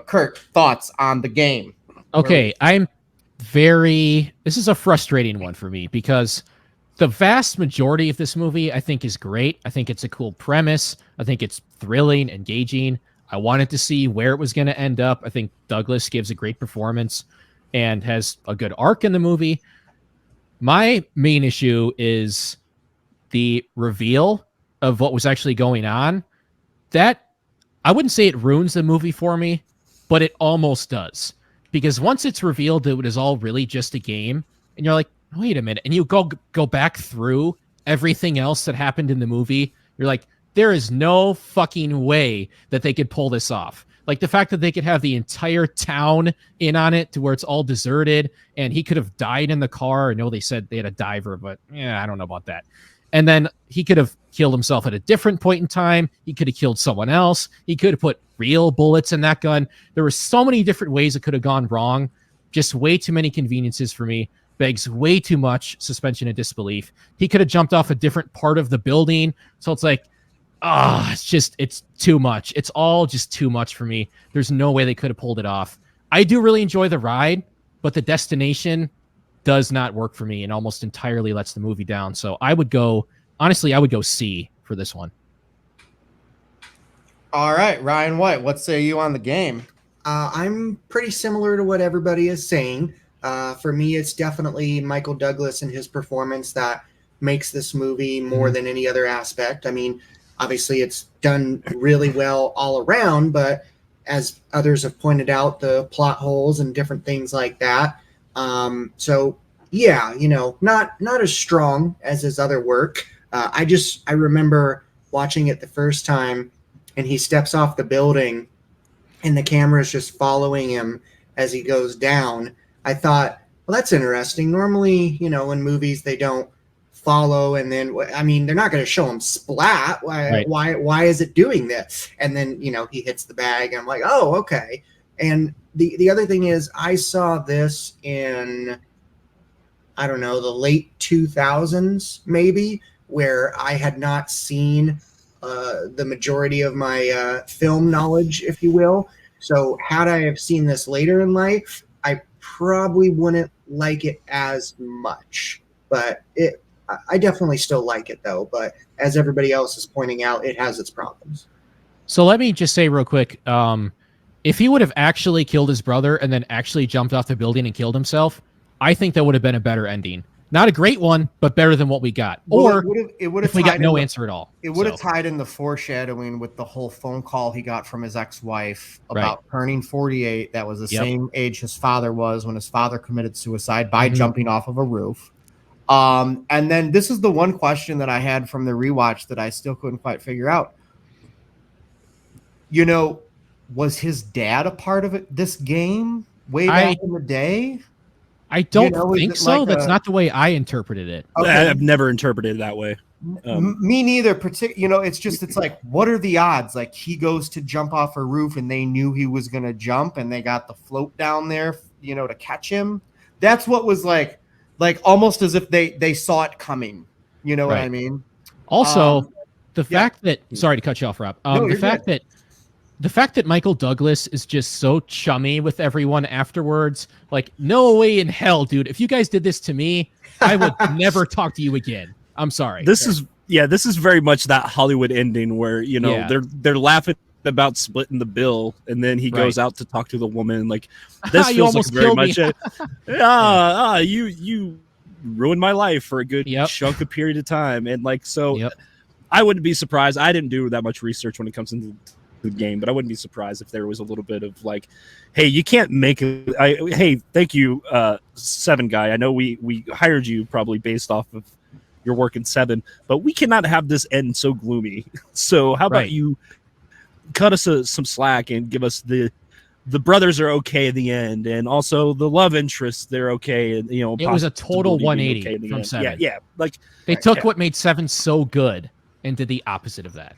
Curt, thoughts on the game? Okay, this is a frustrating one for me because the vast majority of this movie I think is great. I think it's a cool premise. I think it's thrilling, engaging. I wanted to see where it was going to end up. I think Douglas gives a great performance and has a good arc in the movie. My main issue is the reveal of what was actually going on. That, I wouldn't say it ruins the movie for me, but it almost does. Because once it's revealed that it is all really just a game, and you're like, wait a minute, and you go back through everything else that happened in the movie, you're like, there is no fucking way that they could pull this off. Like the fact that they could have the entire town in on it to where it's all deserted, and he could have died in the car. I know they said they had a diver, but yeah, I don't know about that. And then he could have killed himself at a different point in time. He could have killed someone else. He could have put real bullets in that gun. There were so many different ways it could have gone wrong. Just way too many conveniences for me. Begs way too much suspension of disbelief. He could have jumped off a different part of the building. So it's like, it's too much. It's all just too much for me. There's no way they could have pulled it off. I do really enjoy the ride, but the destination does not work for me and almost entirely lets the movie down. So I would go C for this one. All right, Ryan White, what say you on the game? I'm pretty similar to what everybody is saying. For me, it's definitely Michael Douglas and his performance that makes this movie more than any other aspect. I mean, obviously it's done really well all around, but as others have pointed out, the plot holes and different things like that. So yeah, not as strong as his other work. I remember watching it the first time and he steps off the building and the camera is just following him as he goes down. I thought, well, that's interesting. Normally, in movies, they don't follow. And then, I mean, they're not going to show him splat. Why is it doing this? And then, he hits the bag and I'm like, oh, okay. And the other thing is I saw this in, I don't know, the late 2000s, maybe, where I had not seen the majority of my film knowledge, if you will. So had I have seen this later in life, I probably wouldn't like it as much. But I definitely still like it, though. But as everybody else is pointing out, it has its problems. So let me just say real quick, if he would have actually killed his brother and then actually jumped off the building and killed himself, I think that would have been a better ending. Not a great one, but better than what we got. Or if we got no answer at all. It would have tied in the foreshadowing with the whole phone call he got from his ex-wife about turning 48. That was the same age his father was when his father committed suicide by jumping off of a roof. And then this is the one question that I had from the rewatch that I still couldn't quite figure out. Was his dad a part of this game way back in the day? I don't think so. That's not the way I interpreted it. Okay. I've never interpreted it that way. Me neither. It's like, what are the odds? Like he goes to jump off a roof and they knew he was going to jump and they got the float down there, to catch him. That's what was like almost as if they saw it coming. You know what I mean? Also, the fact that, sorry to cut you off, Rob. The fact that Michael Douglas is just so chummy with everyone afterwards, like, no way in hell, dude. If you guys did this to me, I would never talk to you again. I'm sorry. This is very much that Hollywood ending where, they're laughing about splitting the bill and then he goes out to talk to the woman. Like this feels like very much you ruined my life for a good chunk of period of time. And I wouldn't be surprised. I didn't do that much research when it comes into the game, but I wouldn't be surprised if there was a little bit of like, hey, you can't make it. Hey, thank you, Seven guy. I know we hired you probably based off of your work in Seven, but we cannot have this end so gloomy. So how about you cut us some slack and give us the brothers are okay in the end, and also the love interests they're okay, and it was a total 180 from Seven. Yeah, like they took what made Seven so good and did the opposite of that.